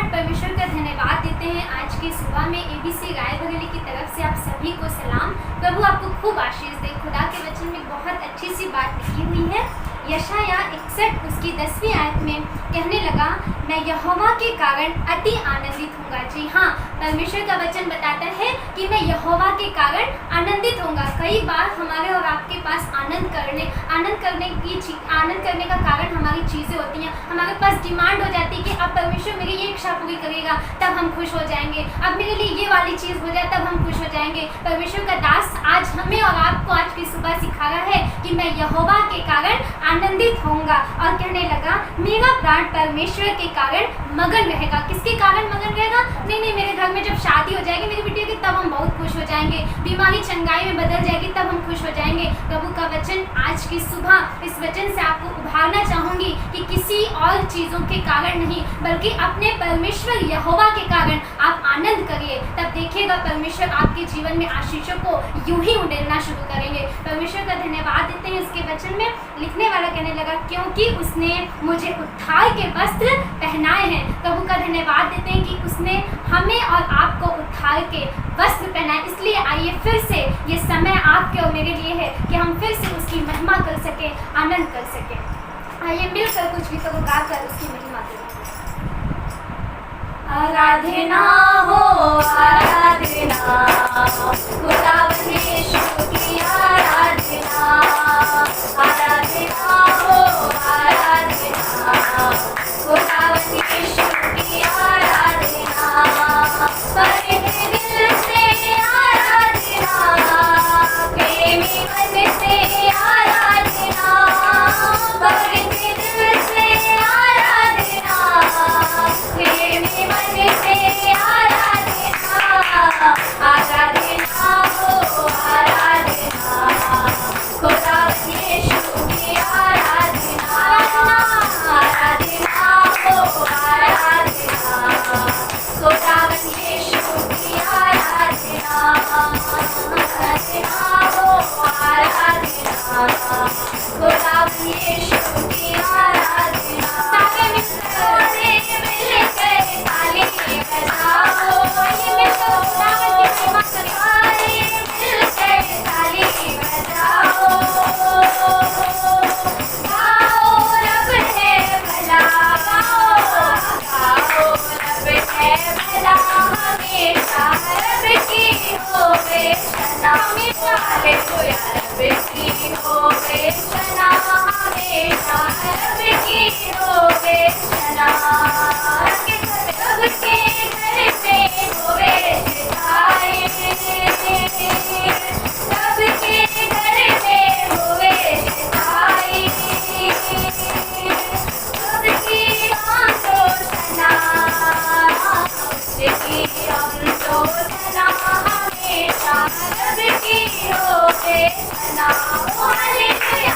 प्राण परमेश्वर का धन्यवाद देते हैं। आज की सुबह में एबीसी राय बरेली की तरफ से आप सभी को सलाम। प्रभु आपको खूब आशीष दे। खुदा के वचन में बहुत अच्छी सी बात लिखी हुई है। यशाया 61 उसकी 10वीं आयत में कहने लगा, मैं यहोवा के कारण अति आनंदित होऊंगा। जी हाँ, परमेश्वर का वचन बताता है कि मैं यहोवा के कारण आनंदित होऊंगा। कई बार हमारे और आपके पास आनंद करने का कारण हमारी चीज़ें होती हैं। हमारे पास डिमांड हो जाती है कि अब परमेश्वर मेरी ये इच्छा पूरी करेगा तब हम खुश हो जाएंगे, अब मेरे लिए ये वाली चीज़ हो जाए तब हम खुश हो जाएंगे। परमेश्वर का दास आज हमें और आपको आज की सुबह सिखा रहा है कि मैं यहोवा के कारण आनंदित होऊंगा। और कहने लगा, मेरा प्राण परमेश्वर के कारण मगन रहेगा। किसके कारण मगन रहेगा? नहीं, मेरे घर में जब शादी हो जाएगी मेरी बिटिया की तब हम बहुत खुश हो जाएंगे, बीमारी चंगाई में बदल जाएगी तब हम खुश हो जाएंगे। प्रभु का वचन आज की सुबह इस वचन से आपको उभारना चाहूंगी कि किसी और चीज़ों के कारण नहीं बल्कि अपने परमेश्वर यहोवा के कारण आप आनंद करिए। तब देखिएगा परमेश्वर आपके जीवन में आशीषों को यूं ही उड़ेलना शुरू करेंगे। परमेश्वर का धन्यवाद देते हैं। इसके वचन में लिखने वाला कहने लगा, क्योंकि उसने मुझे उद्धार के वस्त्र पहनाए हैं। प्रभु का धन्यवाद देते हैं कि उसने हमें और आपको उद्धार के वस्त्र पहनाए। इसलिए आइए फिर से ये समय आपके और मेरे लिए है कि हम फिर से उसकी महिमा कर सके, आनंद कर सके। आइए मिलकर कुछ गीतों को गाकर उसकी महिमा करें। आराधना हो आराधना, खुदावंद यीशु की आराधना। आराधना हो आराधना, खुदावंद यीशु की आराधना। बड़े दिल से आराधना, प्रेमी मन से आराधना। बड़े दिल से आराधना, प्रेमी मन से आराधना। आराधना हो आराधना, खुदावंद यीशु की आराधना। आराधना हो आराधना, खुदावंद यीशु की आराधना। आराधना हो आराधना, खुदावंद यीशु की आराधना। सारे मिलकर ताली बजाओ, ये मिलकर खुदावंद की महिमा करें। मिलकर ताली बजाओ, गाओ रब है भला, गाओ रब है भला। हमेशा रब की होवे शना, हमेशा हालेलुया रब की होवे शना। हमेशा रब की होवे शना। रब के घर पे होवे सिधारे, रब के घर में होवे सिधारे। रब की आंखों सना, उसकी आंखों सना। हमेशा रब की होवे सना। हालेलुया।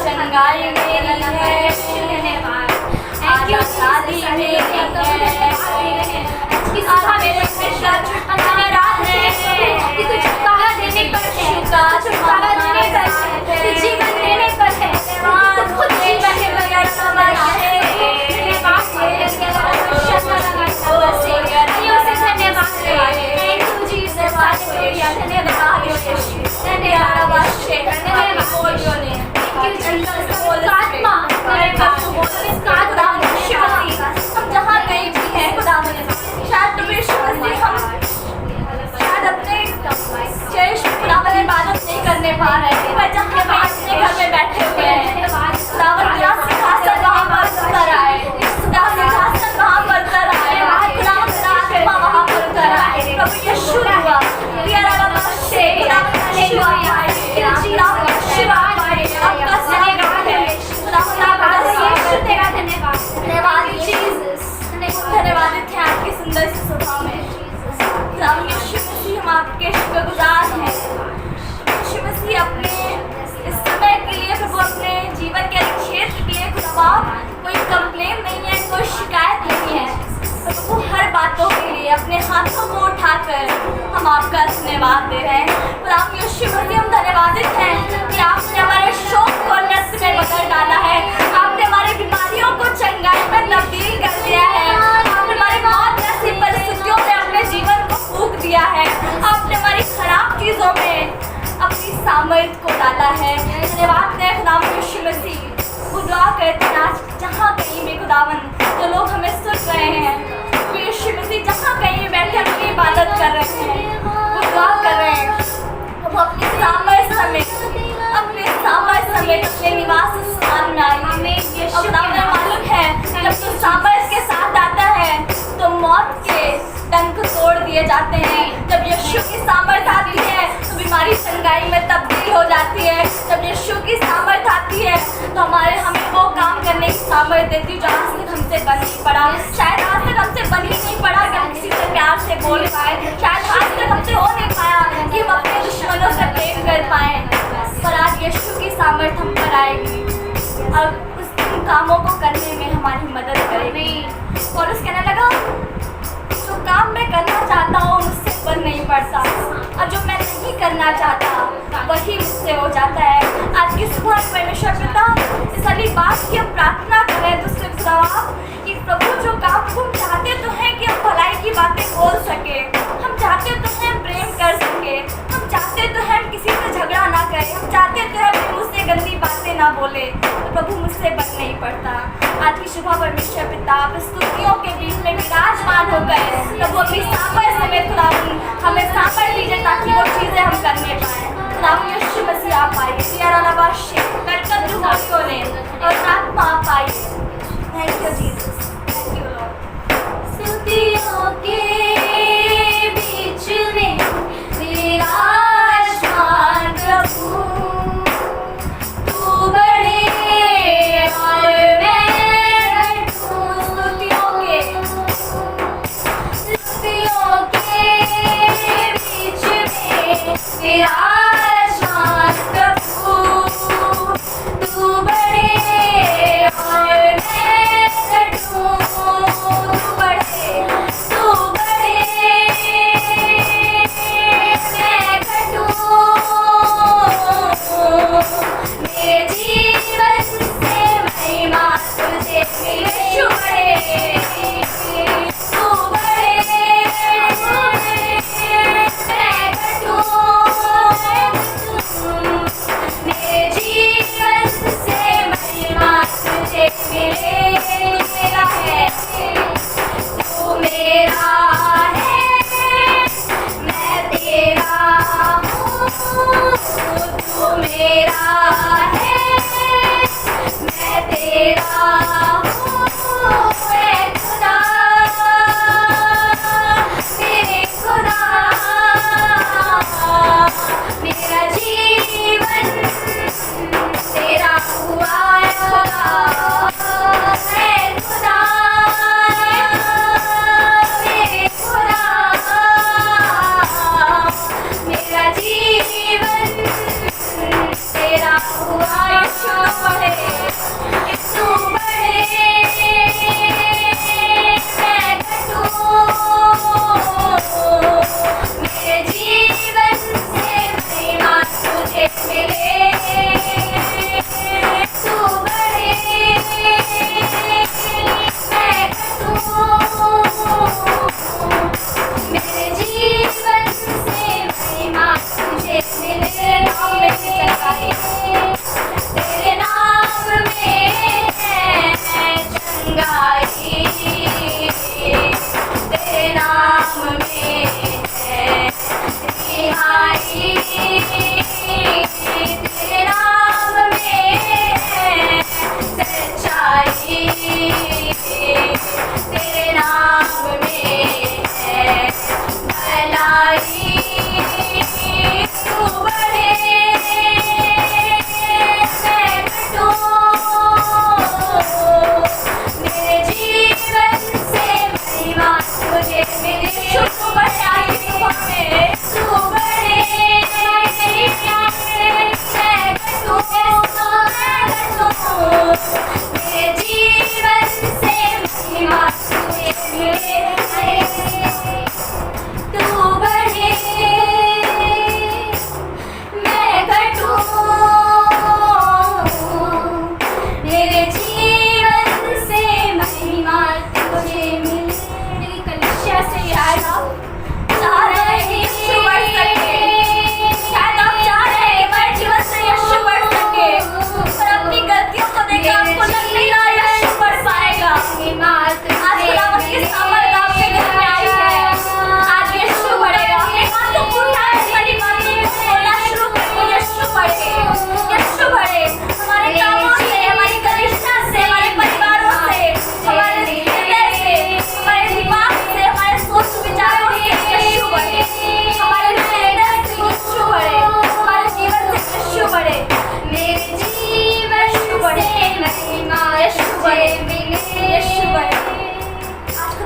चंगाई मेरी है, आजा शादी मेरी है, आजा मेरे नशा छुटकारा है, कि तू छुटकारा देने पर है, छुटकारा देने पर है, तू जीवन देने पर है, तू खुद जीवन है बगैर समझ है, धन्यवाद थैंक यू जीसस, हालेलुया, धन्यवाद यीशु, धन्यवाद आत्मा हम जहाँ कहीं भी हैं खुदावन, शायद प्रभु यीशु मसीह हम शायद अपने चर्च में खुदावन इबादत नहीं करने पा रहे हैं, पर जहाँ हम अपने घर में बैठे हुए हैं, खुदावन का सिंहासन वहाँ पर उतर आए, खुदा सिंहासन वहाँ पर उतर आए, खुदावन का आत्मा वहाँ पर उतर आए, प्रभु यीशु हुआ प्यारा नमस्ते, शिवा शिवा आपका धन्यवाद है, खुदावन आपका यीशु तेरा धन्यवाद, धन्यवाद जीसस, धन्यवादित है आपके सुंदर से स्वभाव में, खुदावन यीशु मसीह हम आपके शुक्रगुजार हैं, यीशु मसीह अपने इस समय के लिए प्रभु अपने जीवन के क्षेत्र के लिए खुदा कोई कंप्लेन नहीं है, कोई शिकायत नहीं है, प्रभु हर बातों के लिए अपने हाथों को उठाकर हम आपका धन्यवाद दे रहे हैं, खुदावन यीशु मसीह हम धन्यवादित हैं कि आपने हमारे शोक को नष्ट में बदल डाला है, आपने हमारी बीमारियों को चंगाई में तब्दील कर दिया है, आपने हमारी मौत जैसी परिस्थितियों में अपने जीवन को फूंक दिया है, आपने हमारी खराब चीज़ों में अपनी सामर्थ्य को डाला है, धन्यवाद है खुदावन यीशु मसीह, दुआ करते हैं आज जहाँ कहीं भी खुदावन जो लोग हमें सुन रहे हैं, यीशु मसीह जहाँ कहीं भी बैठे अपनी इबादत कर रहे हैं, वो दुआ कर रहे हैं, वो अपने सामर्थ्य समेत अपने निवास स्थान में आए, और खुदावन मालूम है जब तू सामर्थ्य के साथ आता है तो मौत के डंक तोड़ दिए जाते हैं, जब यीशु की सामर्थ आती है तो बीमारी चंगाई में तब्दील हो जाती है, जब यीशु की सामर्थ आती है तो हमें वो काम करने की सामर्थ देती है जो आज तक हमसे बन नहीं पड़ा, शायद आज तक हमसे बन ही नहीं पड़ा कि हम किसी से प्यार से बोल पाए, शायद आज तक हमसे हो नहीं पाया कि हम अपने दुश्मनों से प्रेम कर पाए, पर आज यीशु की सामर्थ हम पर आएगी और उन कामों को करने में हमारी मदद करेगी, और उस कहने लगा जो काम मैं करना चाहता हूँ मुझसे बन नहीं पड़ता, और जो मैं नहीं करना चाहता वही मुझसे हो जाता है। आज की सुबह परमेश्वर पिता इस वाली बात की हम प्रार्थना करें तो सिर्फ जवाब कि प्रभु जो काम हम चाहते तो हैं कि हम भलाई की बातें बोल सके, हम चाहते तो हैं प्रेम कर सके, हम चाहते तो हैं किसी से झगड़ा ना करें, हम चाहते तो हैं मुझसे गंदी बातें ना बोले, तो प्रभु मुझसे बन नहीं पड़ता। आज की सुबह परमेश्वर पिता स्तुतियों के बीच में विराजमान हो गए, प्रभु अपनी सामर्थ समेत खुदावन हमें सामर्थ दीजिए ताकि वो चीज़ें हम करने पाएँ। खुदावन यीशु मसीह आप आइए, प्यारा नवाज़ बरकत रुहानियों ने और आत्मा आप आइए। Thank you Jesus, thank you lord. स्तुतियों के बीच में विराजमान प्रभु, तू बड़े और मैं घटूं, स्तुतियों के बीच में विराजमान प्रभु, तू बड़े और मैं घटूं, तू बड़े मैं घटूं, मेरे जीवन से महिमा तुझे मिले, तू बड़े मैं घटूं, मेरे जीवन से महिमा तुझे मिले, तू मेरा है, मैं तेरा हूँ, तू मेरा है, मैं तेरा हूँ, ऐ खुदा मेरे खुदा, मेरा जीवन तेरा हुआ खुदा, ऐ खुदा मेरे खुदा, मेरा जीवन तेरा हुआ।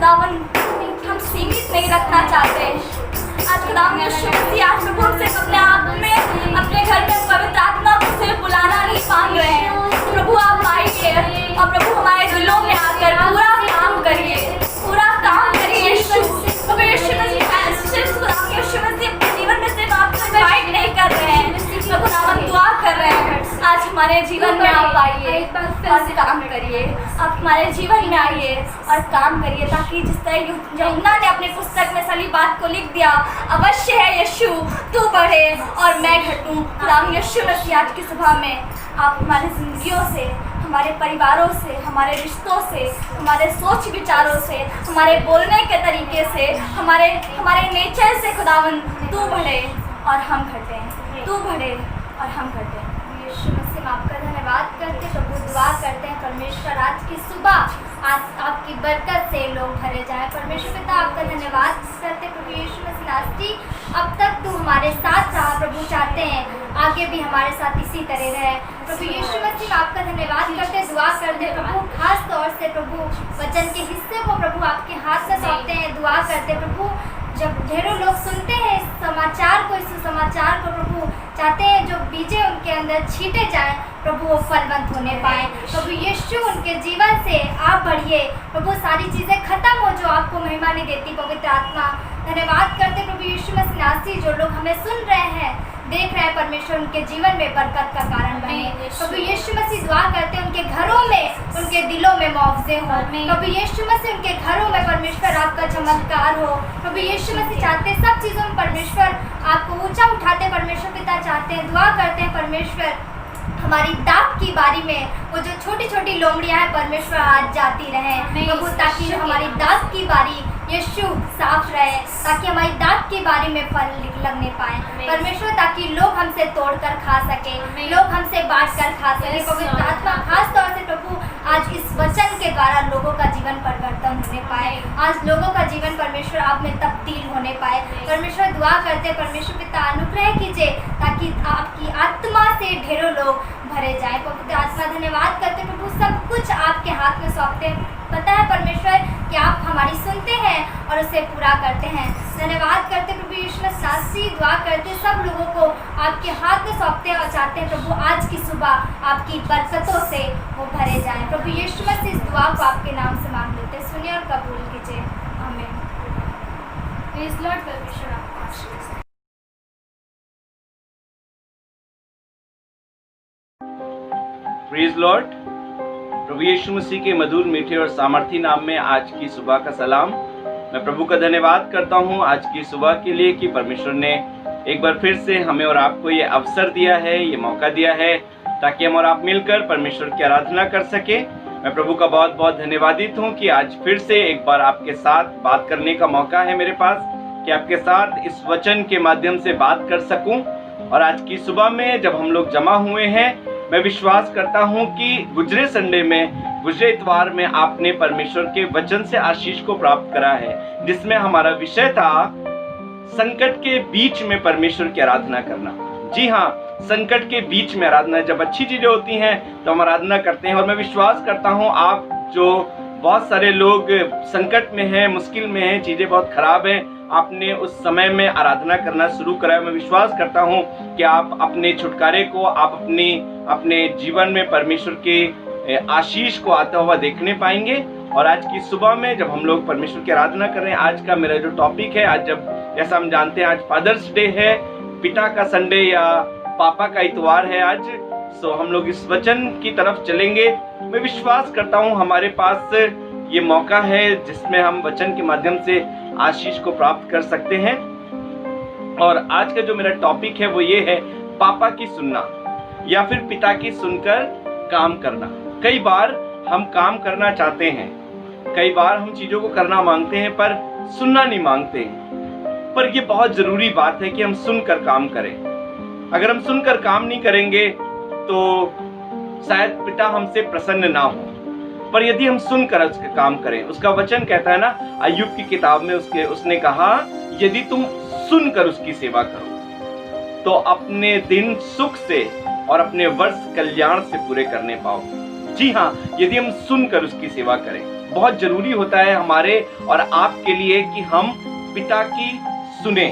खुदावन हम सीमित नहीं रखना चाहते। आज खुदावन यीशु मसीह आज प्रभु हमसे अपने आप में अपने घर में पवित्र आत्मा को सिर्फ बुलाना नहीं मांग रहे हैं। प्रभु आप आइए और प्रभु हमारे दिलों में आकर पूरा काम करिए, पूरा काम करिए यीशु। प्रभु यीशु मसीह सिर्फ खुदावन यीशु मसीह अपने जीवन में सिर्फ आपको इनवाइट नहीं कर रहे हैं, प्रभु खुदावन दुआ कर रहे हैं। आज हमारे जीवन में आप आइए और काम करिए, आप हमारे जीवन में आइए और काम करिए, ताकि जिस तरह यूहन्ना ने अपने पुस्तक में सारी बात को लिख दिया, अवश्य है यीशु तू बढ़े और मैं घटूं। खुदावन यीशु मसीह आज की सुबह में आप हमारी जिंदगियों से, हमारे परिवारों से, हमारे रिश्तों से, हमारे सोच विचारों से, हमारे बोलने के तरीके से, हमारे नेचर से खुदावन तू बढ़े और हम घटें, तू बढ़े और हम घटें। यीशु मसीह आपका धन्यवाद करते प्रभु, दुआ करते हैं परमेश्वर आज की सुबह आज आपकी बरकत से लोग भरे जाए। परमेश्वर पिता आपका धन्यवाद करते प्रभु यीशु मसीह नासरी, अब तक तू हमारे साथ रहा प्रभु, चाहते हैं आगे भी हमारे साथ इसी तरह रहे प्रभु यीशु मसीह। आपका धन्यवाद करते, दुआ करते प्रभु, खास तौर से प्रभु वचन के हिस्से को प्रभु आपके हाथ में सौंपते हैं, दुआ करते प्रभु। जब ढेरों लोग सुनते हैं इस समाचार को, इस समाचार को प्रभु, चाहते हैं जो बीजे उनके अंदर छींटे जाए प्रभु वो फलवंत होने पाए। प्रभु यीशु उनके जीवन से आप बढ़िए प्रभु, सारी चीज़ें खत्म हो जो आपको महिमा नहीं देती। पवित्र आत्मा धन्यवाद करते प्रभु यीशु मसीह नासरी, जो लोग हमें सुन रहे हैं, देख रहे हैं परमेश्वर, उनके जीवन में बरकत का कारण बने। प्रभु यीशु मसीह दुआ करते हैं उनके घरों में, उनके दिलों में मुआवजे हो प्रभु यीशु मसीह, उनके घरों में परमेश्वर आपका चमत्कार हो प्रभु यीशु मसीह। चाहते हैं सब चीज़ों में परमेश्वर आपको ऊंचा उठाते परमेश्वर पिता, चाहते हैं दुआ करते हैं परमेश्वर हमारी दाग की बारी में वो जो छोटी छोटी लोमड़ियाँ हैं परमेश्वर आज जाती रहें प्रभु, ताकि हमारी दाग की बारी यीशु साफ रहे, ताकि हमारी दाग की बारी में फल लगने पाए परमेश्वर, ताकि लोग हमसे तोड़कर खा सके, लोग हमसे बांट कर खा सके। पवित्र आत्मा खास तौर से प्रभु आज इस वचन के द्वारा लोगों का जीवन परिवर्तन होने पाए, आज लोगों का जीवन परमेश्वर आप में तब्दील होने पाए परमेश्वर। दुआ करते परमेश्वर पिता अनुग्रह कीजिए ताकि आपकी आत्मा से ढेरों लोग भरे जाए। पवित्र आत्मा धन्यवाद करते प्रभु, सब कुछ आपके हाथ में सौंपते हैं। पता है परमेश्वर कि आप हमारी सुनते हैं और उसे पूरा करते हैं। धन्यवाद करते प्रभु यीशु मसीह नासरी, दुआ करते सब लोगों को आपके हाथ में सौंपते हैं और चाहते हैं प्रभु आज की सुबह आपकी बरकतों से वो भरे जाएं। प्रभु यीशु मसीह इस दुआ को आपके नाम से मांग लेते हैं, सुनिए और कबूल कीजिए, आमीन। प्रेज़ लॉर्ड, परमेश्वर आपको आशीष दे। Praise Lord. प्रभु यीशु मसीह के मधुर, मीठे और सामर्थी नाम में आज की सुबह का सलाम। मैं प्रभु का धन्यवाद करता हूं आज की सुबह के लिए कि परमेश्वर ने एक बार फिर से हमें और आपको ये अवसर दिया है, ये मौका दिया है ताकि हम और आप मिलकर परमेश्वर की आराधना कर सके। मैं प्रभु का बहुत बहुत धन्यवादित हूँ कि आज फिर से एक बार आपके साथ बात करने का मौका है मेरे पास, कि आपके साथ इस वचन के माध्यम से बात कर सकूँ। और आज की सुबह में जब हम लोग जमा हुए हैं, मैं विश्वास करता हूं कि गुजरे संडे में, गुजरे इतवार में आपने परमेश्वर के वचन से आशीष को प्राप्त करा है, जिसमें हमारा विषय था संकट के बीच में परमेश्वर की आराधना करना। जी हाँ, संकट के बीच में आराधना। जब अच्छी चीजें होती हैं तो हम आराधना करते हैं, और मैं विश्वास करता हूँ आप जो बहुत सारे लोग संकट में हैं, मुश्किल में हैं, चीजें बहुत खराब हैं, आपने उस समय में आराधना करना शुरू करा है। मैं विश्वास करता हूं कि आप अपने छुटकारे को, आप अपने जीवन में परमेश्वर के आशीष को आता हुआ देखने पाएंगे। और आज की सुबह में जब हम लोग परमेश्वर की आराधना कर रहे हैं, आज का मेरा जो टॉपिक है, आज जब जैसा हम जानते हैं आज फादर्स डे है, पिता का संडे या पापा का इतवार है आज, सो हम लोग इस वचन की तरफ चलेंगे। मैं विश्वास करता हूँ हमारे पास ये मौका है जिसमें हम वचन के माध्यम से आशीष को प्राप्त कर सकते हैं। और आज का जो मेरा टॉपिक है वो ये है, पापा की सुनना या फिर पिता की सुनकर काम करना। कई बार हम काम करना चाहते हैं, कई बार हम चीजों को करना मांगते हैं पर सुनना नहीं मांगते हैं। पर ये बहुत जरूरी बात है कि हम सुनकर काम करें। अगर हम सुनकर काम नहीं करेंगे तो शायद पिता हमसे प्रसन्न ना हो, पर यदि हम सुनकर उसका काम करें, उसका वचन कहता है ना, अय्यूब की किताब में उसने कहा, यदि तुम सुनकर उसकी सेवा करो तो अपने दिन सुख से और अपने वर्ष कल्याण से पूरे करने पाओ। जी हाँ, यदि हम सुनकर उसकी सेवा करें। बहुत जरूरी होता है हमारे और आपके लिए कि हम पिता की सुने।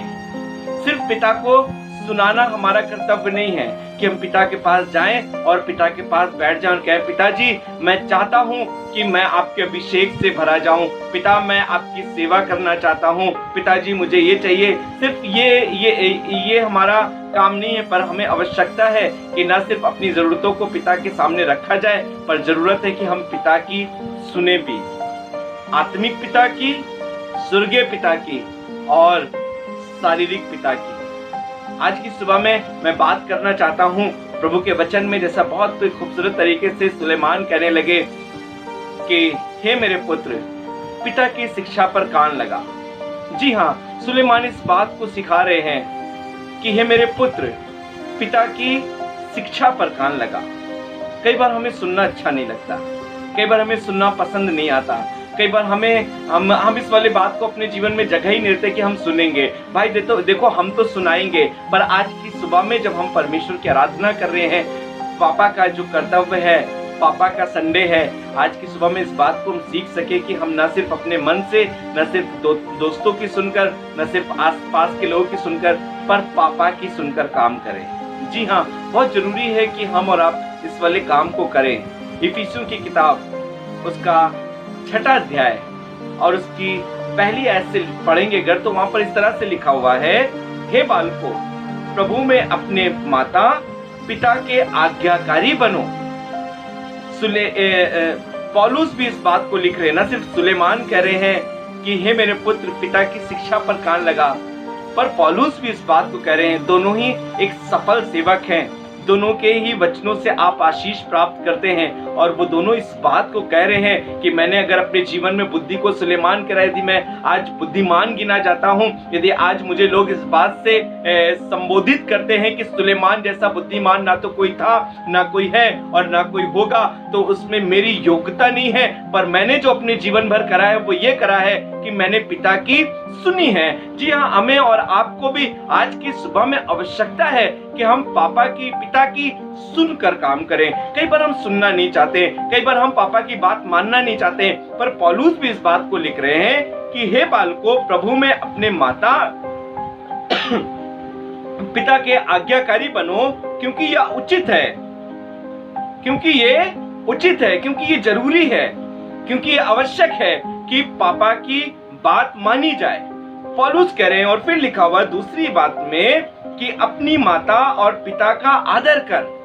सिर्फ पिता को सुनाना हमारा कर्तव्य नहीं है कि हम पिता के पास जाएं और पिता के पास बैठ जाएं और कहें, पिताजी मैं चाहता हूं कि मैं आपके अभिषेक से भरा जाऊं, पिता मैं आपकी सेवा करना चाहता हूं, पिताजी मुझे ये चाहिए। सिर्फ ये हमारा काम नहीं है, पर हमें आवश्यकता है कि न सिर्फ अपनी जरूरतों को पिता के सामने रखा जाए, पर जरूरत है कि हम पिता की सुने भी, आत्मिक पिता की, स्वर्गीय पिता की और शारीरिक पिता की। आज की सुबह में मैं बात करना चाहता हूं प्रभु के वचन में, जैसा बहुत खूबसूरत तरीके से सुलेमान कहने लगे कि हे मेरे पुत्र, पिता की शिक्षा पर कान लगा। जी हाँ, सुलेमान इस बात को सिखा रहे हैं कि हे मेरे पुत्र, पिता की शिक्षा पर कान लगा। कई बार हमें सुनना अच्छा नहीं लगता, कई बार हमें सुनना पसंद नहीं आता, कई बार हम इस वाली बात को अपने जीवन में जगह ही नहीं देते कि हम सुनेंगे। भाई देखो हम तो सुनाएंगे, पर आज की सुबह में जब हम परमेश्वर की आराधना कर रहे हैं, पापा का जो कर्तव्य है, पापा का संडे है, आज की सुबह में इस बात को हम सीख सके कि हम न सिर्फ अपने मन से, न सिर्फ दोस्तों की सुनकर, न सिर्फ आसपास के लोगों की सुनकर, पर पापा की सुनकर काम करें। जी हाँ, बहुत जरूरी है कि हम और आप इस वाले काम को करें। इफिसियों की किताब उसका 6वां अध्याय और उसकी पहली आयत से पढ़ेंगे अगर, तो वहां पर इस तरह से लिखा हुआ है, हे बालकों, प्रभु में अपने माता पिता के आज्ञाकारी बनो। पौलुस भी इस बात को लिख रहे हैं, ना सिर्फ सुलेमान कह रहे हैं कि हे मेरे पुत्र, पिता की शिक्षा पर कान लगा, पर पौलुस भी इस बात को कह रहे हैं। दोनों ही एक सफल सेवक हैं, दोनों के ही वचनों से आप आशीष प्राप्त करते हैं, और वो दोनों इस बात को कह रहे हैं कि मैंने अगर अपने जीवन में बुद्धि को सुलेमान करा दी, मैं आज बुद्धिमान गिना जाता हूं। यदि आज मुझे लोग इस बात से संबोधित करते हैं कि सुलेमान जैसा बुद्धिमान ना तो कोई था, ना कोई है और ना कोई होगा, तो उसमें मेरी योग्यता नहीं है, पर मैंने जो अपने जीवन भर करा है वो ये करा है कि मैंने पिता की सुनी है। जी हाँ, हमें और आपको भी आज की सुबह में आवश्यकता है कि हम पापा की, पिता की सुनकर काम करें। कई बार हम सुनना नहीं चाहते, कई बार हम पापा की बात मानना नहीं चाहते, पर पौलुस भी इस बात को लिख रहे हैं कि हे बालकों, प्रभु में अपने माता पिता के आज्ञाकारी बनो, क्योंकि यह उचित है, क्योंकि ये उचित है, क्योंकि ये जरूरी है, क्योंकि ये आवश्यक है कि पापा की बात मानी जाए। पौलुस कह रहे हैं, और फिर लिखा हुआ दूसरी बात में कि अपनी माता और पिता का आदर कर।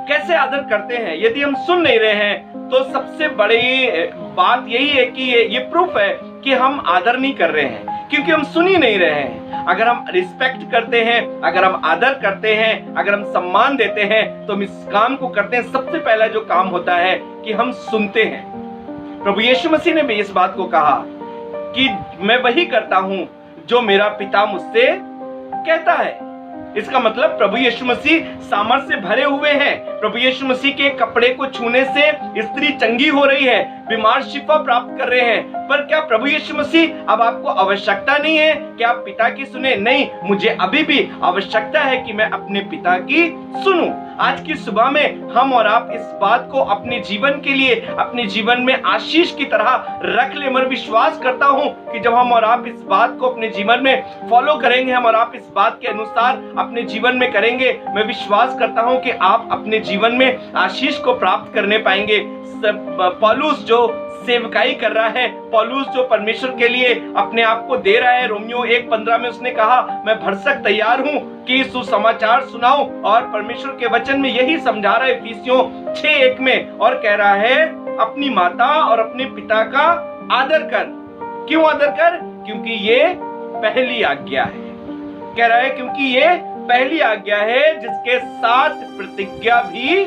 कैसे आदर करते हैं? यदि हम सुन नहीं रहे हैं तो सबसे बड़ी बात यही है कि ये प्रूफ है कि हम आदर नहीं कर रहे हैं, क्योंकि हम सुन ही नहीं रहे हैं। अगर हम रिस्पेक्ट करते हैं, अगर हम आदर करते हैं, अगर हम सम्मान देते हैं, तो हम इस काम को करते हैं। सबसे पहला जो काम होता है कि हम सुनते हैं। प्रभु यीशु मसीह ने भी इस बात को कहा कि मैं वही करता हूं जो मेरा पिता मुझसे कहता है। इसका मतलब प्रभु यीशु मसीह सामर्थ्य से भरे हुए हैं। प्रभु यीशु मसीह के कपड़े को छूने से स्त्री चंगी हो रही है, बीमार शिफा प्राप्त कर रहे हैं। पर क्या प्रभु यीशु मसीह अब आपको आवश्यकता नहीं है कि आप पिता की सुने? नहीं, मुझे अभी भी आवश्यकता है कि मैं अपने पिता की सुनूं। आज की सुबह में हम और आप इस बात को अपने जीवन के लिए, अपने जीवन में आशीष की तरह रख ले। मैं विश्वास करता हूं कि जब हम और आप इस बात को अपने जीवन में फॉलो करेंगे, हम और आप इस बात के अनुसार अपने जीवन में करेंगे, मैं विश्वास करता हूं कि आप अपने जीवन में आशीष को प्राप्त करने पाएंगे। पौलुस जो सेवकाई कर रहा है, पौलुस जो परमेश्वर के लिए अपने आप को दे रहा है, रोमियो 1:15 में उसने कहा, मैं भरसक तैयार हूं कि सुसमाचार सुनाऊं, और परमेश्वर के वचन में यही समझा रहा है इफिसियों 6:1 में, और कह रहा है अपनी माता और अपने पिता का आदर कर। क्यों आदर कर? क्योंकि ये पहली आज्ञा है। कह रहा है क्योंकि ये पहली आज्ञा है जिसके साथ प्रतिज्ञा भी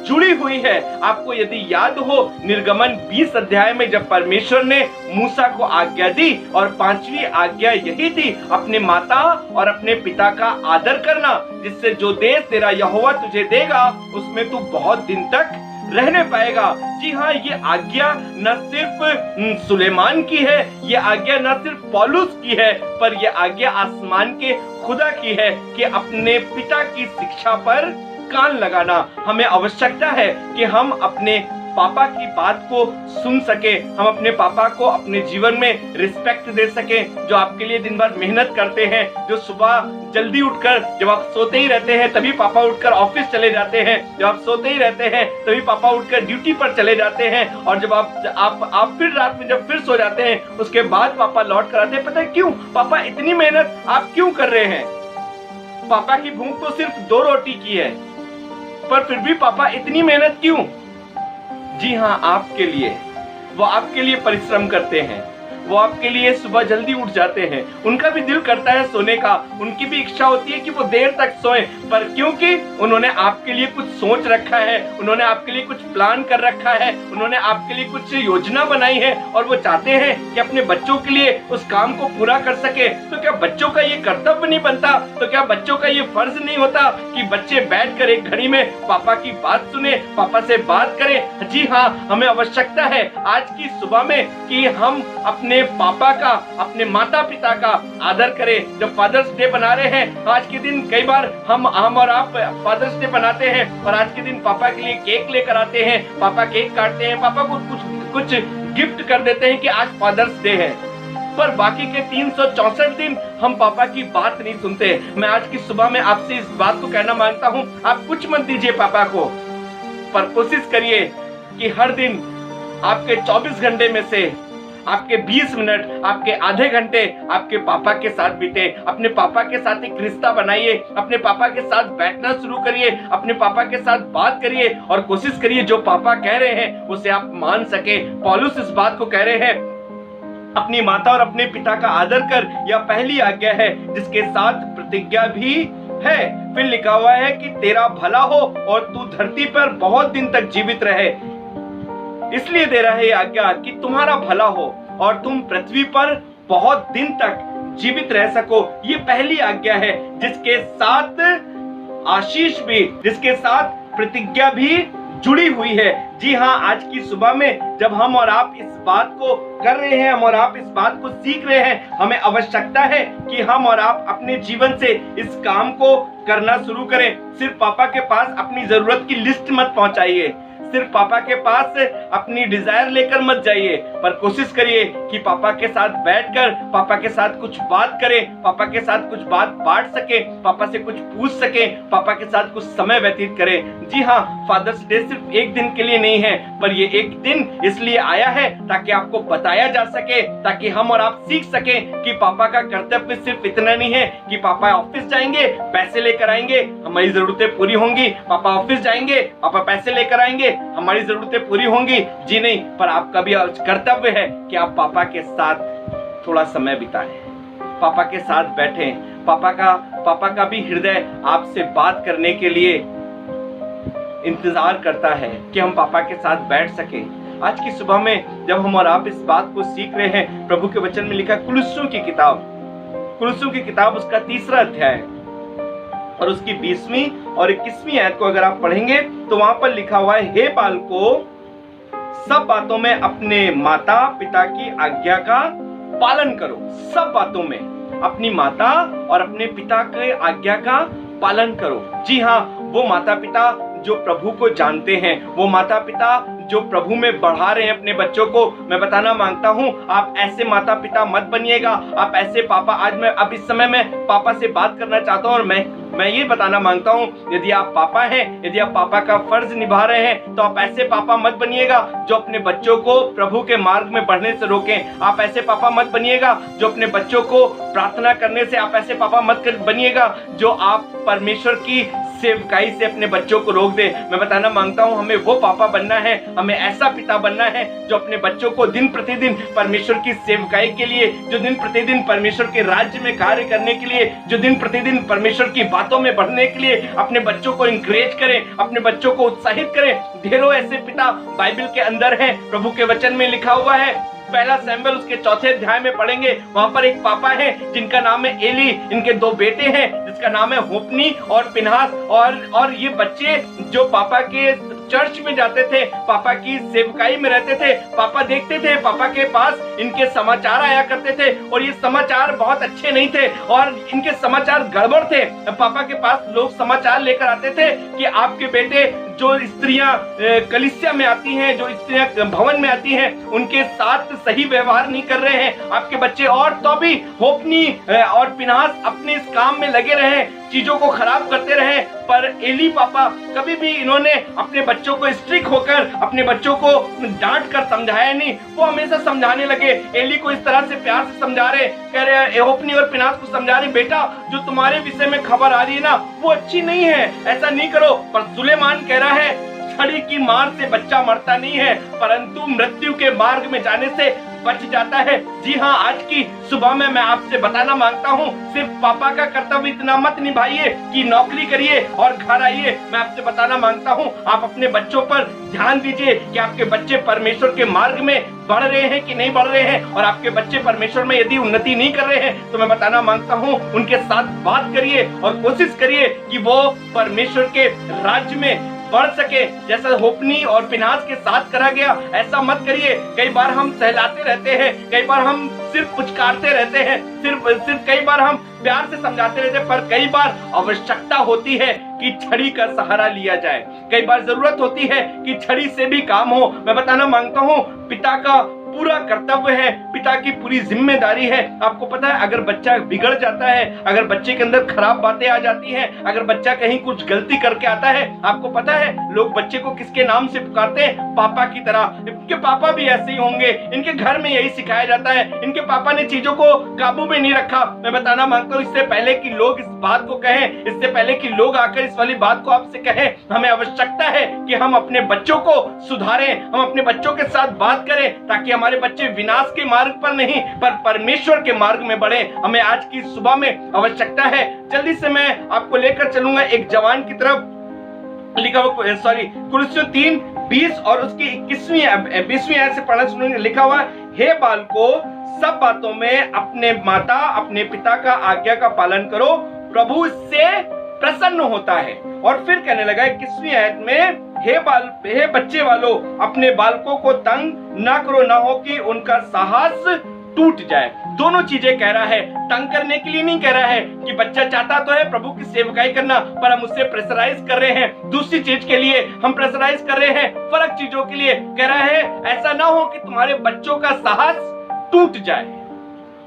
जुड़ी हुई है। आपको यदि याद हो, निर्गमन 20 अध्याय में जब परमेश्वर ने मूसा को आज्ञा दी, और 5वीं आज्ञा यही थी, अपने माता और अपने पिता का आदर करना, जिससे जो देश तेरा यहोवा तुझे देगा उसमें तू बहुत दिन तक रहने पाएगा। जी हाँ, ये आज्ञा न सिर्फ सुलेमान की है, ये आज्ञा न सिर्फ पौलुस की है, पर ये आज्ञा आसमान के खुदा की है कि अपने पिता की शिक्षा पर कान लगाना। हमें आवश्यकता है कि हम अपने पापा की बात को सुन सके, हम अपने पापा को अपने जीवन में रिस्पेक्ट दे सके, जो आपके लिए दिन भर मेहनत करते हैं, जो सुबह जल्दी उठकर, जब आप सोते ही रहते हैं तभी पापा उठकर ऑफिस चले जाते हैं, जब आप सोते ही रहते हैं तभी पापा उठकर ड्यूटी पर चले जाते हैं, और जब आप फिर रात में जब फिर सो जाते हैं उसके बाद पापा लौट कर आते हैं। पता है क्यों? पापा इतनी मेहनत आप क्यों कर रहे हैं? पापा की भूख तो सिर्फ 2 रोटी की है, पर फिर भी पापा इतनी मेहनत क्यों? जी हाँ, आपके लिए। वो आपके लिए परिश्रम करते हैं, वो आपके लिए सुबह जल्दी उठ जाते हैं। उनका भी दिल करता है सोने का, उनकी भी इच्छा होती है कि वो देर तक सोएं, पर क्योंकि उन्होंने आपके लिए कुछ सोच रखा है, उन्होंने आपके लिए कुछ प्लान कर रखा है, उन्होंने आपके लिए कुछ योजना बनाई है, और वो चाहते हैं कि अपने बच्चों के लिए उस काम को पूरा कर सके। तो क्या बच्चों का ये कर्तव्य नहीं बनता? तो क्या बच्चों का ये फर्ज नहीं होता कि बच्चे बैठकर एक घड़ी में पापा की बात सुने, पापा से बात करें? जी हाँ, हमें आवश्यकता है आज की सुबह में कि हम अपने पापा का, अपने माता पिता का आदर करें। जब फादर्स डे बना रहे हैं आज के दिन, कई बार हम और आप फादर्स डे बनाते हैं और आज के दिन पापा के लिए केक लेकर आते हैं, पापा केक काटते हैं, पापा को कुछ गिफ्ट कर देते हैं कि आज फादर्स डे है, पर बाकी के 364 दिन हम पापा की बात नहीं सुनते। मैं आज की सुबह में आपसे इस बात को कहना मांगता हूं, आप कुछ मत दीजिए पापा को, पर कोशिश करिए कि हर दिन आपके 24 घंटे में से आपके 20 मिनट, आपके आधे घंटे आपके पापा के साथ बीते। अपने पापा के साथ एक रिश्ता बनाइए, अपने पापा के साथ बैठना शुरू करिए, अपने पापा के साथ बात करिए, और कोशिश करिए जो पापा कह रहे हैं उसे आप मान सके। पौलुस इस बात को कह रहे हैं, अपनी माता और अपने पिता का आदर कर, यह पहली आज्ञा है जिसके साथ प्रतिज्ञा भी है। फिर लिखा हुआ है कि तेरा भला हो और तू धरती पर बहुत दिन तक जीवित रहे, इसलिए दे रहा है यह आज्ञा कि तुम्हारा भला हो और तुम पृथ्वी पर बहुत दिन तक जीवित रह सको। ये पहली आज्ञा है जिसके साथ आशीष भी, जिसके साथ प्रतिज्ञा भी जुड़ी हुई है। जी हाँ, आज की सुबह में जब हम और आप इस बात को कर रहे हैं, हम और आप इस बात को सीख रहे हैं, हमें आवश्यकता है कि हम और आप अपने जीवन से इस काम को करना शुरू करें। सिर्फ पापा के पास अपनी जरूरत की लिस्ट मत पहुंचाइए, सिर्फ पापा के पास अपनी डिजायर लेकर मत जाइए, पर कोशिश करिए कि पापा के साथ बैठकर पापा के साथ कुछ बात करें, पापा के साथ कुछ बात बांट सके, पापा से कुछ पूछ सके, पापा के साथ कुछ समय व्यतीत करें। जी हाँ, फादर्स डे सिर्फ एक दिन के लिए नहीं है, पर ये एक दिन इसलिए आया है ताकि आपको बताया जा सके, ताकि हम और आप सीख सके कि पापा का कर्तव्य सिर्फ इतना नहीं है कि पापा ऑफिस जाएंगे, पैसे लेकर आएंगे, हमारी जरूरतें पूरी होंगी। पापा ऑफिस जाएंगे, पापा पैसे लेकर आएंगे, हमारी जरूरतें पूरी होंगी। जी नहीं, पर आपका भी कर्तव्य है कि आप पापा के साथ थोड़ा समय बिताएं, पापा के साथ बैठें। पापा का भी हृदय आपसे बात करने के लिए इंतजार करता है कि हम पापा के साथ बैठ सकें। आज की सुबह में जब हम और आप इस बात को सीख रहे हैं, प्रभु के वचन में लिखा कुलुस्सियों की किताब उसका 3रा अध्याय और उसकी 20वीं और 21वीं आयत को अगर आप पढ़ेंगे तो वहां पर लिखा हुआ है, हे बालकों, सब बातों में अपने माता पिता की आज्ञा का पालन करो। सब बातों में अपनी माता और अपने पिता के आज्ञा का पालन करो। जी हाँ, वो माता पिता जो प्रभु को जानते हैं, वो माता पिता जो प्रभु में बढ़ा रहे हैं अपने बच्चों को, मैं बताना मांगता हूं, आप ऐसे माता पिता मत बनिएगा। आप ऐसे पापा, आज मैं अब इस समय में पापा से बात करना चाहता हूं और मैं ये बताना मांगता हूं, यदि आप पापा हैं, यदि आप पापा का फर्ज निभा रहे हैं, तो आप ऐसे पापा मत बनिएगा जो अपने बच्चों को प्रभु के मार्ग में बढ़ने से रोकें। आप ऐसे पापा मत बनिएगा जो अपने बच्चों को प्रार्थना करने से, आप ऐसे पापा मत बनिएगा जो आप परमेश्वर की सेवकाई से अपने बच्चों को रोक दे। मैं बताना मांगता हूं, हमें वो पापा बनना है, हमें ऐसा पिता बनना है जो अपने बच्चों को दिन प्रतिदिन परमेश्वर की सेवकाई के लिए, जो दिन प्रतिदिन परमेश्वर के राज्य में कार्य करने के लिए, जो दिन प्रतिदिन परमेश्वर की बातों में बढ़ने के लिए अपने बच्चों को इंकरेज करें, अपने बच्चों को उत्साहित करें। ढेरों ऐसे पिता बाइबल के अंदर हैं। प्रभु के वचन में लिखा हुआ है, 1 शमूएल उसके 4थे अध्याय में पढ़ेंगे, वहां पर एक पापा है जिनका नाम है एली, इनके 2 बेटे हैं जिसका नाम है होप्नी और पिनहास, और ये बच्चे जो पापा के चर्च में जाते थे, पापा की सेवकाई में रहते थे, पापा देखते थे पापा के पास इनके समाचार आया करते थे और ये समाचार बहुत अच्छे नहीं थे और इनके समाचार गड़बड़ थे। पापा के पास लोग समाचार लेकर आते थे कि आपके बेटे जो स्त्रियां कलीसिया में आती हैं, जो स्त्रियां भवन में आती हैं, उनके साथ सही व्यवहार नहीं कर रहे हैं आपके बच्चे। और तो भी होप्नी और फिनेहास अपने इस काम में लगे रहे, चीजों को खराब करते रहे, पर एली पापा कभी भी इन्होंने अपने बच्चों को स्ट्रिक्ट होकर अपने बच्चों को डांट कर समझाया नहीं। वो हमेशा समझाने लगे, एली को इस तरह से प्यार से समझा रहे, कह रहे होप्नी और फिनेहास को समझा रहे, बेटा जो तुम्हारे विषय में खबर आ रही है ना वो अच्छी नहीं है, ऐसा नहीं करो। पर सुलेमान कह रहा है छड़ी की मार से बच्चा मरता नहीं है परंतु मृत्यु के मार्ग में जाने से बच जाता है। जी हाँ, आज की सुबह में मैं आपसे बताना मांगता हूँ, सिर्फ पापा का कर्तव्य इतना मत निभाइए कि नौकरी करिए और घर आइए। मैं आपसे बताना मांगता हूँ, आप अपने बच्चों पर ध्यान दीजिए कि आपके बच्चे परमेश्वर के मार्ग में बढ़ रहे हैं कि नहीं बढ़ रहे हैं। और आपके बच्चे परमेश्वर में यदि उन्नति नहीं कर रहे हैं तो मैं बताना मांगता हूँ, उनके साथ बात करिए और कोशिश करिए कि वो परमेश्वर के राज्य में बढ़ सके, जैसा होप्नी और फिनेहास के साथ करा गया ऐसा मत करिए। कई बार हम सहलाते रहते हैं, कई बार हम सिर्फ पुचकारते रहते हैं, सिर्फ कई बार हम प्यार से समझाते रहते हैं, पर कई बार आवश्यकता होती है कि छड़ी का सहारा लिया जाए। कई बार जरूरत होती है कि छड़ी से भी काम हो। मैं बताना मांगता हूँ, पिता का पूरा कर्तव्य है, पिता की पूरी जिम्मेदारी है। आपको पता है अगर बच्चा बिगड़ जाता है, अगर बच्चे के अंदर खराब बातें आ जाती हैं, अगर बच्चा कहीं कुछ गलती करके आता है, आपको पता है लोग बच्चे को किसके नाम से पुकारते हैं? पापा की तरह। इनके पापा भी ऐसे ही होंगे, इनके घर में यही सिखाया जाता है, इनके पापा ने चीजों को काबू में नहीं रखा। मैं बताना मांगता हूँ, इससे पहले कि लोग इस बात को कहें, इससे पहले कि लोग आकर इस वाली बात को आपसे कहें, हमें आवश्यकता है कि हम अपने बच्चों को सुधारें, हम अपने बच्चों के साथ बात करें ताकि हमारे बच्चे विनाश के मार्ग पर नहीं पर परमेश्वर के मार्ग में बढ़े। हमें आज की सुबह में आवश्यकता है। जल्दी से मैं आपको लेकर चलूंगा एक जवान की तरफ। लिखा हुआ कुलुस्सियों 3:20 और उसकी 20वीं आयत से पढ़ना सुनेंगे। लिखा हुआ, हे बालको सब बातों में अपने माता अपने पिता का आज्ञा का पालन करो, प्रभु इससे प्रसन्न होता है। और फिर कहने लगा 21वीं आयत में, हे बच्चे वालों अपने बालकों को तंग ना करो, ना हो कि उनका साहस टूट जाए। दोनों चीजें कह रहा है, तंग करने के लिए नहीं कह रहा है कि बच्चा चाहता तो है प्रभु की सेवकाई करना पर हम उससे प्रेशराइज कर रहे हैं, दूसरी चीज के लिए हम प्रेशराइज कर रहे हैं, फर्क चीजों के लिए कह रहा है। ऐसा ना हो कि तुम्हारे बच्चों का साहस टूट जाए।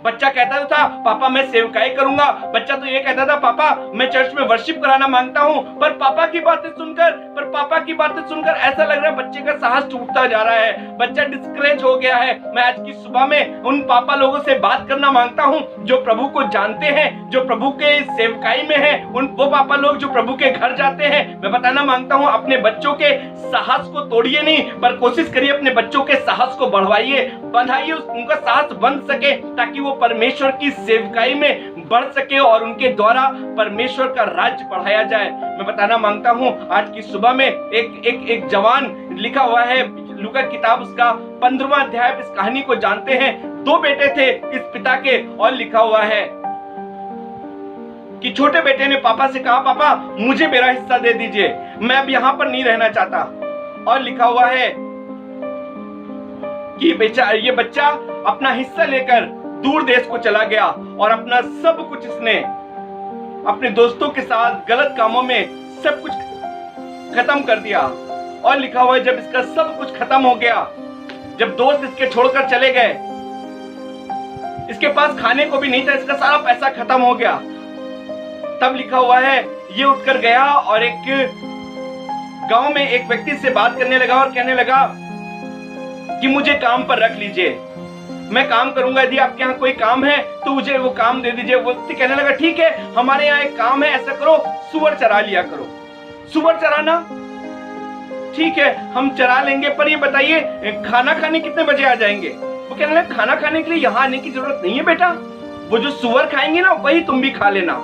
बच्चा कहता था पापा मैं सेवकाई करूंगा, बच्चा तो ये कहता था पापा मैं चर्च में वर्शिप कराना मांगता हूं, पर पापा की बातें सुनकर ऐसा लग रहा है बच्चे का साहस टूटता जा रहा है, बच्चा डिस्करेज हो गया है। मैं आज की सुबह में उन पापा लोगों से बात करना मांगता हूं जो प्रभु को जानते हैं, जो प्रभु के सेवकाई में है, वो पापा लोग जो प्रभु के घर जाते हैं। मैं बताना मांगता हूं, अपने बच्चों के साहस को तोड़िए नहीं पर कोशिश करिए अपने बच्चों के साहस को बढ़ाइए, उनका साहस बन सके ताकि वो परमेश्वर की सेवकाई में बढ़ सके और उनके द्वारा परमेश्वर का राज्य बढ़ाया जाए। मैं बताना मांगता हूं, आज की सुबह में एक जवान, लिखा हुआ है लूका किताब उसका 15वां अध्याय, इस कहानी को जानते हैं। 2 बेटे थे इस पिता के और लिखा हुआ है कि छोटे बेटे ने पापा से कहा पापा मुझे मेरा हिस्सा दे दीजिए, मैं अब यहाँ पर नहीं रहना चाहता। और लिखा हुआ है कि ये बच्चा अपना हिस्सा लेकर दूर देश को चला गया और अपना सब कुछ इसने अपने दोस्तों के साथ गलत कामों में सब कुछ खत्म कर दिया। और लिखा हुआ है जब इसका सब कुछ खत्म हो गया, जब दोस्त इसके छोड़कर चले गए, इसके पास खाने को भी नहीं था, इसका सारा पैसा खत्म हो गया, तब लिखा हुआ है ये उठकर गया और एक गांव में एक व्यक्ति से बात करने लगा और कहने लगा कि मुझे काम पर रख लीजिए, मैं काम करूंगा, यदि आपके यहाँ कोई काम है तो मुझे वो काम दे दीजिए। वो व्यक्ति कहने लगा ठीक है हमारे यहाँ एक काम है, ऐसा करो सुअर चरा लिया करो। सुअर चराना ठीक है हम चरा लेंगे, पर ये बताइए खाना खाने कितने बजे आ जाएंगे? वो कहने लगा खाना खाने के लिए यहाँ आने की जरूरत नहीं है बेटा, वो जो सुअर खाएंगे ना वही तुम भी खा लेना।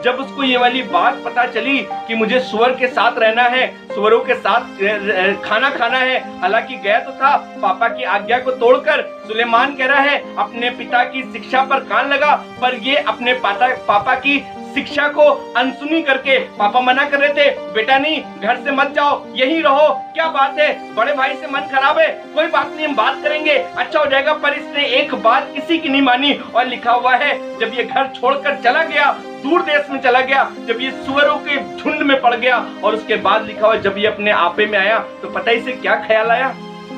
जब उसको ये वाली बात पता चली कि मुझे सुअर के साथ रहना है, सुअरों के साथ खाना खाना है, हालांकि गया तो था पापा की आज्ञा को तोड़कर। सुलेमान कह रहा है अपने पिता की शिक्षा पर कान लगा, पर ये अपने पापा की शिक्षा को अनसुनी करके पापा मना कर रहे थे, बेटा नहीं, घर से मत जाओ, यहीं रहो, क्या बात है, बड़े भाई से मन खराब है, कोई बात नहीं, हम बात करेंगे, अच्छा हो जाएगा। पर इसने एक बात किसी की नहीं मानी और लिखा हुआ है जब ये घर छोड़कर चला गया, दूर देश में चला गया, जब ये सुअरों के झुंड में पड़ गया, और उसके बाद लिखा हुआ जब ये अपने आपे में आया तो पता ही से क्या ख्याल आया,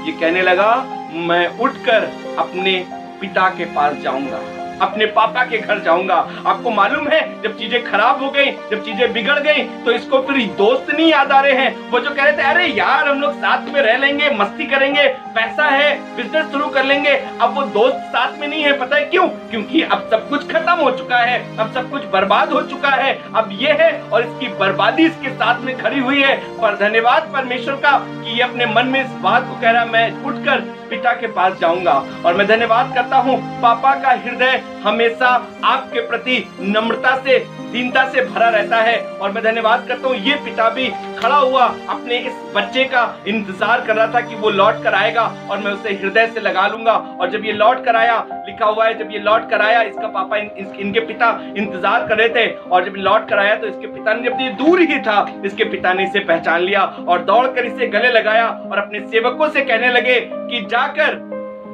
ये कहने लगा मैं उठकर अपने पिता के पास जाऊंगा, अपने पापा के घर जाऊंगा। आपको मालूम है जब चीजें खराब हो गई, जब चीजें बिगड़ गई, तो इसको फिर दोस्त नहीं याद आ रहे हैं। वो जो कह रहे थे अरे यार हम लोग साथ में रह लेंगे, मस्ती करेंगे, पैसा है, बिजनेस शुरू कर लेंगे, अब वो दोस्त साथ में नहीं है। पता है क्यों? क्योंकि अब सब कुछ खत्म हो चुका है, अब सब कुछ बर्बाद हो चुका है, अब ये है और इसकी बर्बादी इसके साथ में खड़ी हुई है। पर धन्यवाद परमेश्वर का कि ये अपने मन में इस बात को कह रहा है मैं उठकर पिता के पास जाऊंगा। और मैं धन्यवाद करता हूँ, पापा का हृदय हमेशा आपके प्रति नम्रता से, दीनता से भरा रहता है। और मैं धन्यवाद करता हूँ, ये पिता भी खड़ा हुआ अपने इस बच्चे का इंतजार कर रहा था कि वो लौट कर आएगा और मैं उसे हृदय से लगा लूंगा। और जब ये लौट कर आया, लिखा हुआ है जब ये लौट कर आया, इसका पापा इनके पिता इंतजार कर रहे थे, और जब लौट कर आया तो इसके पिता ने, जब ये दूर ही था, इसके पिता ने इसे पहचान लिया और दौड़कर इसे गले लगाया और अपने सेवकों से कहने लगे कि जाकर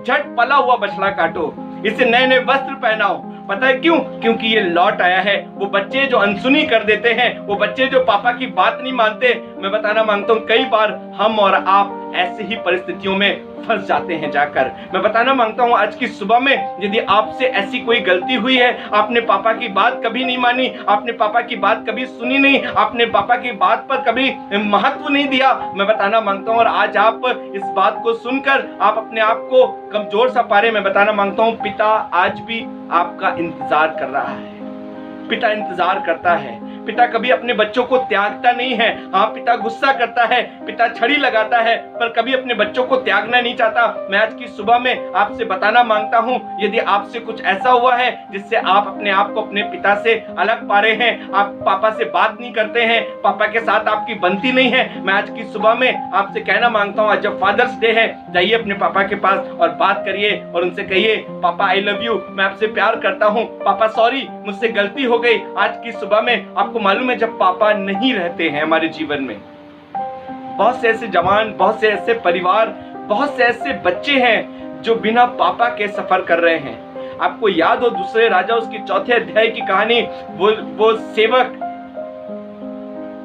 झट पला हुआ बछड़ा काटो, इसे नए नए वस्त्र पहनाओ। पता है क्यों? क्योंकि ये लौट आया है। वो बच्चे जो अनसुनी कर देते हैं, वो बच्चे जो पापा की बात नहीं मानते, मैं बताना मांगता हूँ कई बार हम और आप ऐसी ही परिस्थितियों में फंस जाते हैं जाकर। मैं बताना मांगता हूँ आज की सुबह में यदि आपसे ऐसी कोई गलती हुई है, आपने पापा की बात कभी नहीं मानी, आपने पापा की बात कभी सुनी नहीं, आपने पापा की बात पर कभी महत्व नहीं दिया, मैं बताना मांगता हूँ और आज आप इस बात को सुनकर आप अपने आप को कमजोर सा पा रहे, मैं बताना मांगता हूँ पिता आज भी आपका इंतजार कर रहा है। पिता इंतजार करता है। पिता कभी अपने बच्चों को त्यागता नहीं है। हाँ, पिता गुस्सा करता है, पिता छड़ी लगाता है, पर कभी अपने बच्चों को त्यागना नहीं चाहता। मैं आज की सुबह में आपसे बताना मांगता हूँ, यदि आपसे कुछ ऐसा हुआ है जिससे आप अपने आप को अपने पिता से अलग पा रहे हैं, आप पापा से बात नहीं करते हैं, पापा के साथ आपकी बनती नहीं है, मैं आज की सुबह में आपसे कहना मांगता हूँ, आज जब फादर्स डे है, जाइए अपने पापा के पास और बात करिए और उनसे कहिए पापा आई लव यू, मैं आपसे प्यार करता हूँ, पापा सॉरी, मुझसे गलती हो गई। आज की सुबह में आपको मालूम है जब पापा नहीं रहते हैं हमारे जीवन में, बहुत से ऐसे जवान, बहुत से ऐसे परिवार, बहुत से ऐसे बच्चे हैं जो बिना पापा के सफर कर रहे हैं। आपको याद हो दूसरे राजा उसकी 4थे अध्याय की कहानी, वो सेवक,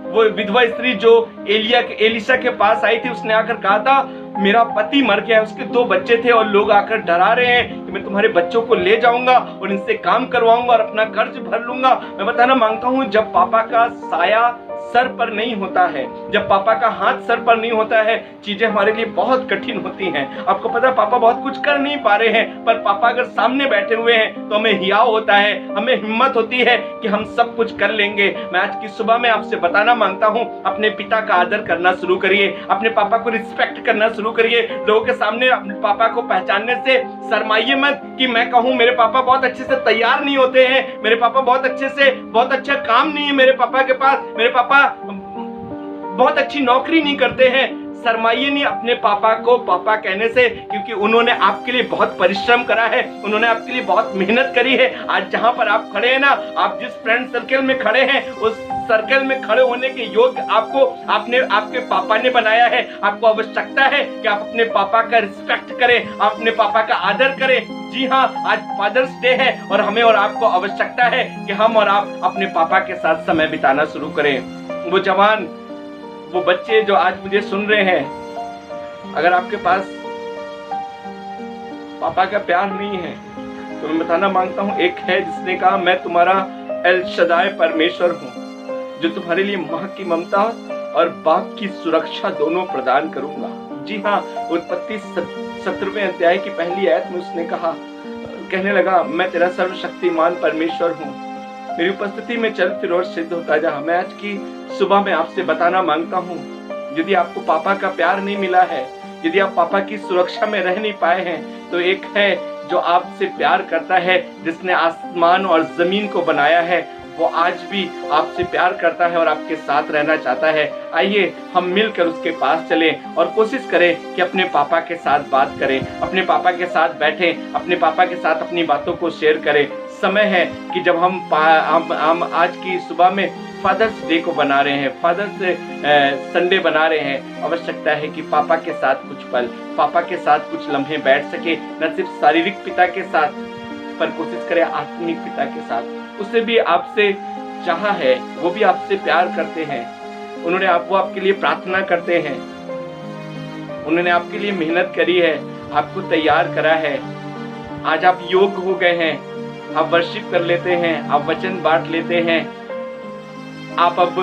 वो विधवा स्त्री जो एलिशा के पास आई थी, उसने आकर कहा था मेरा पति मर गया है, उसके 2 बच्चे थे और लोग आकर डरा रहे हैं कि मैं तुम्हारे बच्चों को ले जाऊंगा और इनसे काम करवाऊंगा और अपना कर्ज भर लूंगा। मैं बताना मांगता हूं जब पापा का साया सर पर नहीं होता है, जब पापा का हाथ सर पर नहीं होता है, चीजें हमारे लिए बहुत कठिन होती हैं। आपको पता है पापा बहुत कुछ कर नहीं पा रहे हैं, पर पापा अगर सामने बैठे हुए हैं तो हमें हियाव होता है, हमें हिम्मत होती है कि हम सब कुछ कर लेंगे। मैं आज की सुबह में आपसे बताना मांगता हूं, अपने पिता का आदर करना शुरू करिए, अपने पापा को रिस्पेक्ट करना शुरू करिए। लोगों के सामने अपने पापा को पहचानने से शर्माइए मत कि मैं कहूँ मेरे पापा बहुत अच्छे से तैयार नहीं होते हैं, मेरे पापा बहुत अच्छे से, बहुत अच्छा काम नहीं है मेरे पापा के पास, मेरे पापा बहुत अच्छी नौकरी नहीं करते हैं। शर्माइए नहीं अपने पापा को पापा कहने से, क्योंकि उन्होंने आपके लिए बहुत परिश्रम करा है, उन्होंने आपके लिए बहुत मेहनत करी है। आज जहां पर आप खड़े हैं ना, आप जिस फ्रेंड सर्कल में खड़े हैं, उस सर्कल में खड़े होने के योग्य आपको आपके पापा ने बनाया है। आपको आवश्यकता है कि आप अपने पापा का रिस्पेक्ट करें, आप अपने पापा का आदर करें। जी हाँ, आज फादर्स डे है और हमें और आपको आवश्यकता है कि हम और आप अपने पापा के साथ समय बिताना शुरू करें। वो जवान, वो बच्चे जो आज मुझे सुन रहे हैं, अगर आपके पास पापा का प्यार नहीं है तो मैं बताना मांगता हूँ, एक है जिसने कहा मैं तुम्हारा एल शदाय परमेश्वर हूँ, जो तुम्हारे लिए माँ की ममता और बाप की सुरक्षा दोनों प्रदान करूंगा। जी हाँ, उत्पत्ति 17वें अध्याय की पहली आयत में उसने कहा, कहने लगा मैं तेरा सर्वशक्तिमान परमेश्वर हूँ, मेरी उपस्थिति में चल फिर और सिद्ध होता जा। मैं आज की सुबह में आपसे बताना मांगता हूँ, यदि आपको पापा का प्यार नहीं मिला है, यदि आप पापा की सुरक्षा में रह नहीं पाए हैं, तो एक है जो आपसे प्यार करता है, जिसने आसमान और जमीन को बनाया है, वो आज भी आपसे प्यार करता है और आपके साथ रहना चाहता है। आइए हम मिलकर उसके पास चलें और कोशिश करें कि अपने पापा के साथ बात करें, अपने पापा के साथ बैठें, अपने पापा के साथ अपनी बातों को शेयर करें। समय है कि जब हम आज की सुबह में फादर्स डे को बना रहे हैं, फादर्स संडे बना रहे हैं। आवश्यकता है कि पापा के साथ कुछ पल, पापा के साथ कुछ लम्हे बैठ सके, न सिर्फ शारीरिक पिता के साथ, पर कोशिश करें आत्मिक पिता के साथ। उससे भी आपसे चाहा है, वो भी आपसे प्यार करते हैं, उन्होंने वो आपके लिए प्रार्थना करते हैं, उन्होंने आपके लिए मेहनत करी है, आपको तैयार करा है। आज आप योग्य हो गए हैं, आप वर्शिप कर लेते हैं, आप वचन बांट लेते हैं, आप अब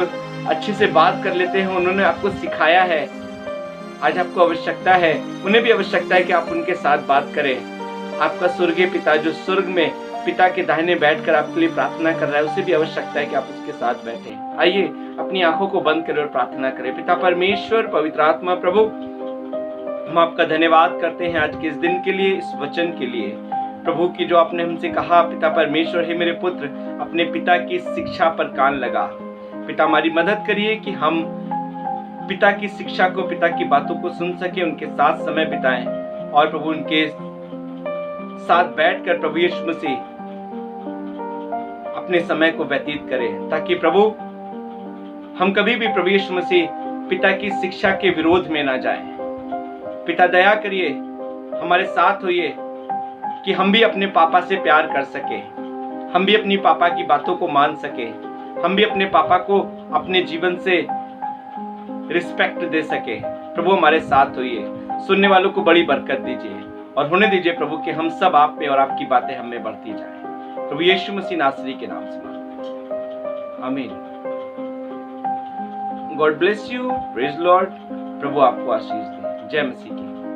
अच्छे से बात कर लेते हैं, उन्होंने आपको सिखाया है। आज आपको आवश्यकता है, उन्हें भी आवश्यकता है कि आप उनके साथ बात करें। आपका स्वर्गीय पिता जो स्वर्ग में पिता के दाहिने बैठकर आपके लिए प्रार्थना कर रहा है, उसे भी आवश्यकता है कि आप उसके साथ बैठें। आइए अपनी आंखों को बंद करें और प्रार्थना करें। पिता परमेश्वर, पवित्र आत्मा प्रभु, हम आपका धन्यवाद करते हैं आज के इस दिन के लिए, इस वचन के लिए प्रभु की जो आपने हमसे कहा। पिता परमेश्वर, हे मेरे पुत्र, अपने पिता की शिक्षा पर कान लगा। पिता हमारी मदद करिए कि हम पिता की शिक्षा को, पिता की बातों को सुन सके, उनके साथ समय बिताएं और प्रभु उनके साथ बैठकर प्रभु यीशु मसीह अपने समय को व्यतीत करें, ताकि प्रभु हम कभी भी प्रभु यीशु मसीह पिता की शिक्षा के विरोध में ना जाएं। पिता दया करिए, हमारे साथ होइए कि हम भी अपने पापा से प्यार कर सके, हम भी अपनी पापा की बातों को मान सके, हम भी अपने पापा को अपने जीवन से रिस्पेक्ट दे सके। प्रभु हमारे साथ होइए, सुनने वालों को बड़ी बरकत दीजिए और होने दीजिए प्रभु कि हम सब आप में और आपकी बातें हम में बढ़ती जाए। प्रभु यीशु मसीह नासरी के नाम से मांगते हैं, आमीन। God bless you, praise lord. प्रभु आपको आशीष दे। जय मसीह की।